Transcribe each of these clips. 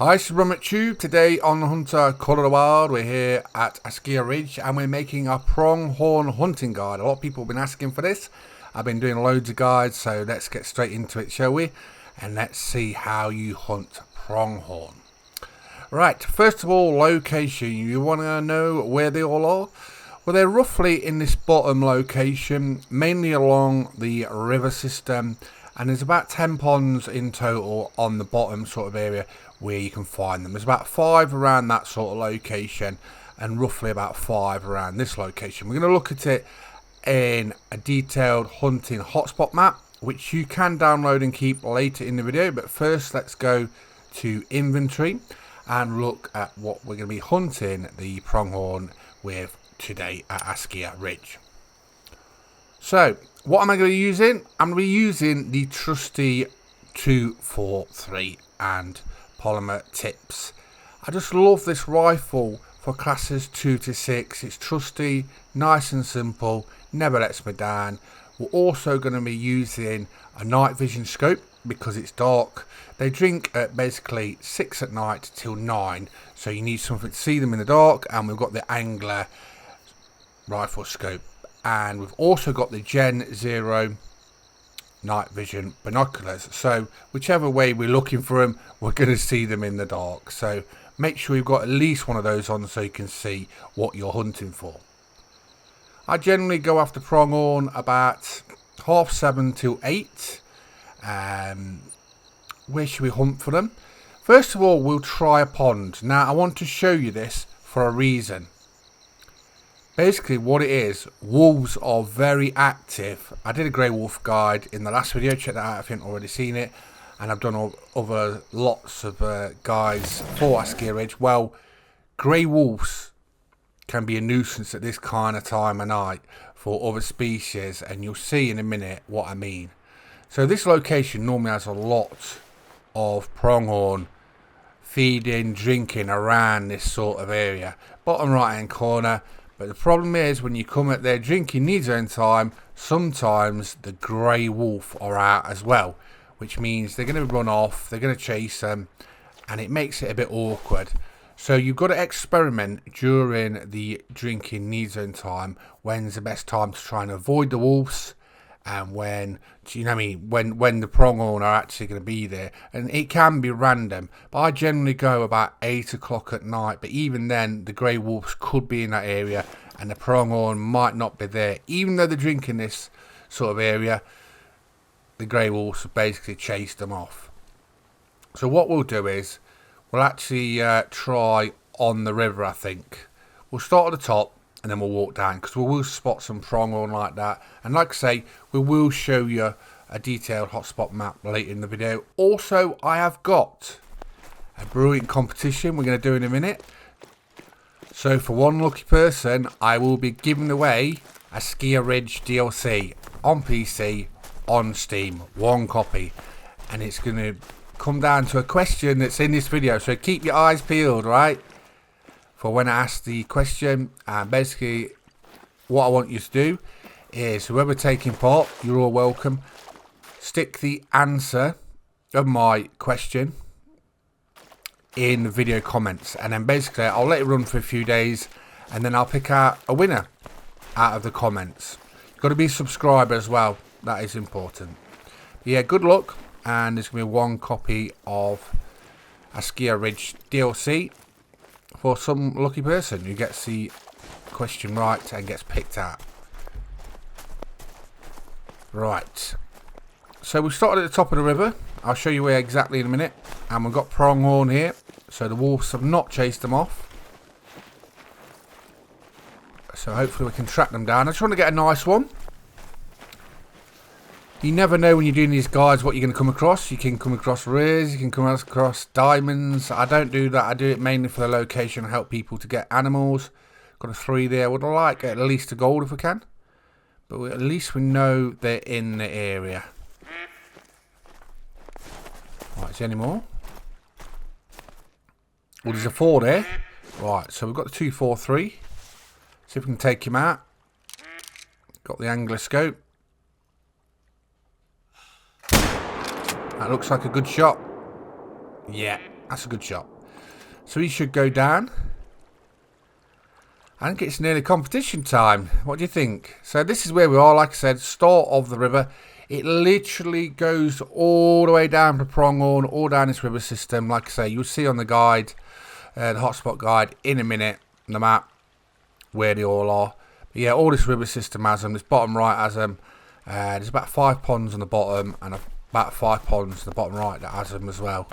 Hi, it's Tube. Today on Hunter Call of the Wild, we're here at Askiy Ridge and we're making a pronghorn hunting guide. A lot of people have been asking for this. I've been doing loads of guides, so let's get straight into it, shall we? And let's see how you hunt pronghorn. Right, first of all, location. You want to know where they all are? Well, they're roughly in this bottom location, mainly along the river system, and there's about 10 ponds in total on the bottom sort of area where you can find them. There's about 5 around that sort of location and roughly about 5 around this location. We're going to look at it in a detailed hunting hotspot map, which you can download and keep later in the video, but first let's go to inventory and look at what we're going to be hunting the pronghorn with today at Askiy Ridge. So what am I going to be using? I'm going to be using the trusty 243 and polymer tips. I just love this rifle for classes 2 to 6. It's trusty, nice and simple, never lets me down. We're also going to be using a night vision scope because it's dark. They drink at basically 6 at night till 9, so you need something to see them in the dark, and we've got the angler rifle scope, and we've also got the Gen 0 night vision binoculars, so whichever way we're looking for them, we're going to see them in the dark. So make sure you've got at least one of those on so you can see what you're hunting for. I generally go after pronghorn about 7:30 till 8. Where should we hunt for them? First of all, we'll try a pond. Now I want to show you this for a reason. Basically what it is, wolves are very active. I did a grey wolf guide in the last video, check that out if you haven't already seen it, and I've done other lots of guides for Askiy Ridge. Well, grey wolves can be a nuisance at this kind of time of night for other species, and you'll see in a minute what I mean. So this location normally has a lot of pronghorn feeding, drinking around this sort of area, bottom right hand corner. But the problem is when you come at their drinking need zone time, sometimes the grey wolf are out as well, which means they're going to run off, they're going to chase them, and it makes it a bit awkward. So you've got to experiment during the drinking need zone time when's the best time to try and avoid the wolves, and when, you know what I mean, when the pronghorn are actually going to be there. And it can be random, but I generally go about 8 o'clock at night, but even then the grey wolves could be in that area and the pronghorn might not be there. Even though they're drinking this sort of area, the grey wolves have basically chased them off. So what we'll do is we'll actually try on the river. I think we'll start at the top and then we'll walk down, because we will spot some pronghorn like that. And like I say, we will show you a detailed hotspot map later in the video. Also, I have got a brilliant competition we're going to do in a minute. So for one lucky person, I will be giving away Askiy Ridge DLC on PC, on Steam, 1 copy. And it's going to come down to a question that's in this video, so keep your eyes peeled, right, for when I ask the question. And basically what I want you to do is, whoever taking part, you're all welcome, stick the answer of my question in the video comments, and then basically I'll let it run for a few days and then I'll pick out a winner out of the comments. You've got to be a subscriber as well, that is important. But yeah, good luck, and there's going to be 1 copy of Askiy Ridge DLC for some lucky person who gets the question right and gets picked out. Right, so we started at the top of the river. I'll show you where exactly in a minute. And we've got pronghorn here, so the wolves have not chased them off, so hopefully we can track them down. I just want to get a nice one. You never know when you're doing these guides what you're going to come across. You can come across rares, you can come across diamonds. I don't do that. I do it mainly for the location and help people to get animals. Got a 3 there. Would like at least a gold if we can, but at least we know they're in the area. Right, is there any more? Well, there's a 4 there. Right, so we've got the 243. See if we can take him out. Got the angler scope. That looks like a good shot. Yeah, That's a good shot. So he should go down. I think it's nearly competition time. What do you think? So this is where we are. Like I said, start of the river. It literally goes all the way down to Pronghorn, all down this river system. Like I say, you'll see on the guide, the hotspot guide, in a minute, on the map, where they all are. But yeah, all this river system has them. This bottom right has them. There's about 5 ponds on the bottom, and about 5 ponds on the bottom right that has them as well.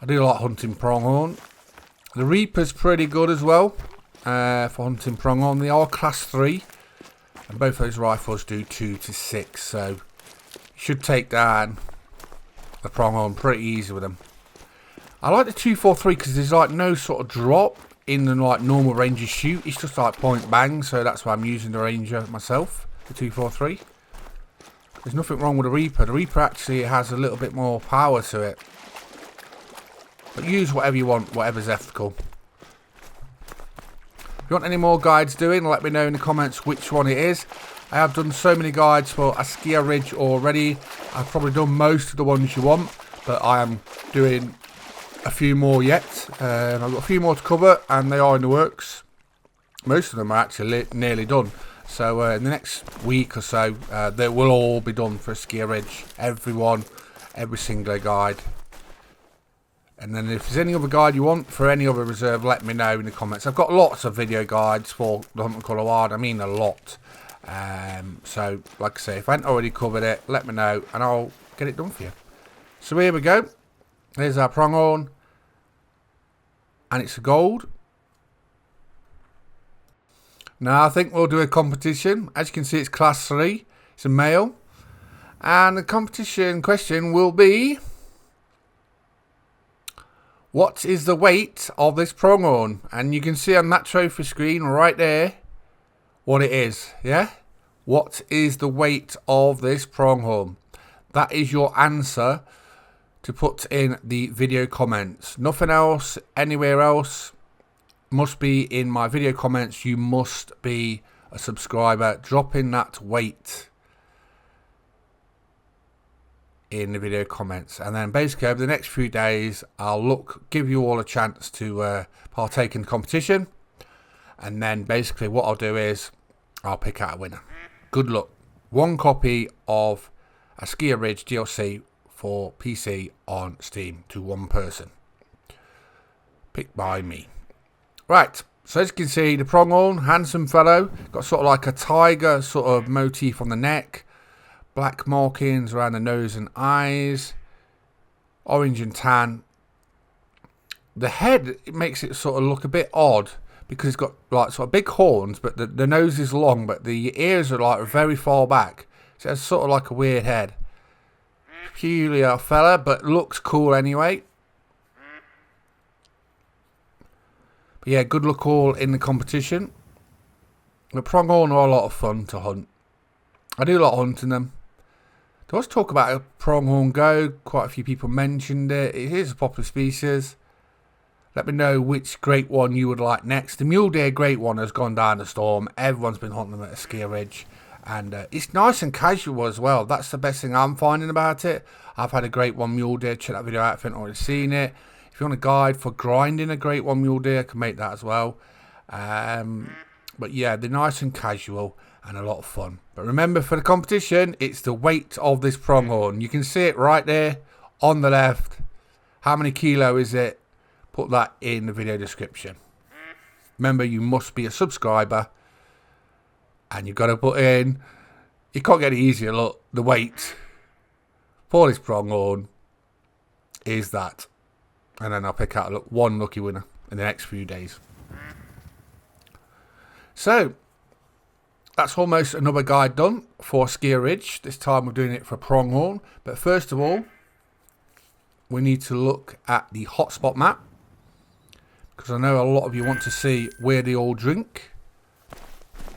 I do like hunting Pronghorn. The Reaper's pretty good as well. For hunting Pronghorn, they are class 3, and both those rifles do 2 to 6, so you should take down the Pronghorn pretty easy with them. I like the 243 because there's like no sort of drop in the like normal Ranger shoot. It's just like point bang, so that's why I'm using the Ranger myself, the 243. There's nothing wrong with the Reaper. The Reaper actually has a little bit more power to it, but use whatever you want, whatever's ethical. If you want any more guides doing, let me know in the comments which one it is. I have done so many guides for Askiy Ridge already. I've probably done most of the ones you want, but I am doing a few more yet. I've got a few more to cover, and they are in the works. Most of them are actually nearly done. So in the next week or so, they will all be done for Askiy Ridge. Everyone, every single guide. And then if there's any other guide you want for any other reserve, let me know in the comments. I've got lots of video guides for the Hunt and Colour Wild. I mean a lot. So, like I say, if I haven't already covered it, let me know and I'll get it done for you. So here we go. There's our Pronghorn. And it's a gold. Now I think we'll do a competition. As you can see, it's class 3. It's a male. And the competition question will be... what is the weight of this Pronghorn? And you can see on that trophy screen right there what it is, yeah? What is the weight of this Pronghorn? That is your answer to put in the video comments. Nothing else, anywhere else. Must be in my video comments. You must be a subscriber. Drop in that weight in the video comments, and then basically over the next few days I'll give you all a chance to partake in the competition, and then basically what I'll do is I'll pick out a winner. Good luck. One copy of Askiy Ridge DLC for PC on Steam to one person, picked by me. Right, so as you can see, the Pronghorn, handsome fellow, got sort of like a tiger sort of motif on the neck. Black markings around the nose and eyes. Orange and tan. The head, it makes it sort of look a bit odd because it's got like sort of big horns, but the nose is long, but the ears are like very far back. So it's sort of like a weird head. Peculiar fella, but looks cool anyway. But yeah, good luck all in the competition. The Pronghorn are a lot of fun to hunt. I do like hunting them. There was talk about a Pronghorn Go. Quite a few people mentioned it. It is a popular species. Let me know which great one you would like next. The mule deer great one has gone down the storm. Everyone's been hunting them at Askiy Ridge. And it's nice and casual as well. That's the best thing I'm finding about it. I've had a great one mule deer. Check that video out if you haven't already seen it. If you want a guide for grinding a great one mule deer, I can make that as well. But yeah, they're nice and casual and a lot of fun. But remember, for the competition, it's the weight of this Pronghorn. You can see it right there on the left. How many kilo is it? Put that in the video description. Remember, you must be a subscriber, and you've got to put in, you can't get it easier, look, the weight for this Pronghorn is that. And then I'll pick out one lucky winner in the next few days. So that's almost another guide done for Askiy Ridge. This time we're doing it for Pronghorn. But first of all, we need to look at the Hotspot Map, because I know a lot of you want to see where they all drink.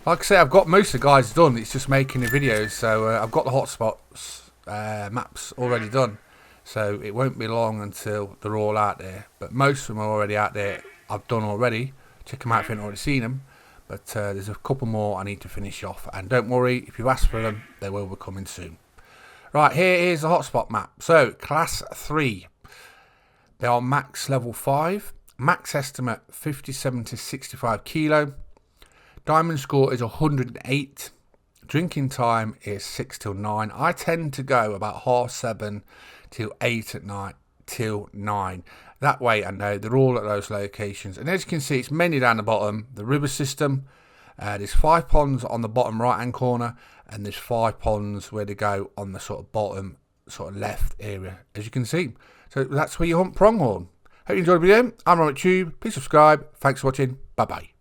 Like I say, I've got most of the guides done. It's just making the videos. So I've got the hotspots maps already done. So it won't be long until they're all out there. But most of them are already out there. I've done already. Check them out if you haven't already seen them. But there's a couple more I need to finish off. And don't worry, if you ask for them, they will be coming soon. Right, here is the hotspot map. So, class 3. They are max level 5. Max estimate 57 to 65 kilo. Diamond score is 108. Drinking time is 6 till 9. I tend to go about 7:30 till 8 at night till 9. That way I know they're all at those locations. And as you can see, it's mainly down the bottom, the river system. There's 5 ponds on the bottom right hand corner, and there's 5 ponds where they go on the sort of bottom sort of left area, as you can see. So that's where you hunt pronghorn. Hope you enjoyed the video. I'm Robert Tube. Please subscribe. Thanks for watching. Bye bye.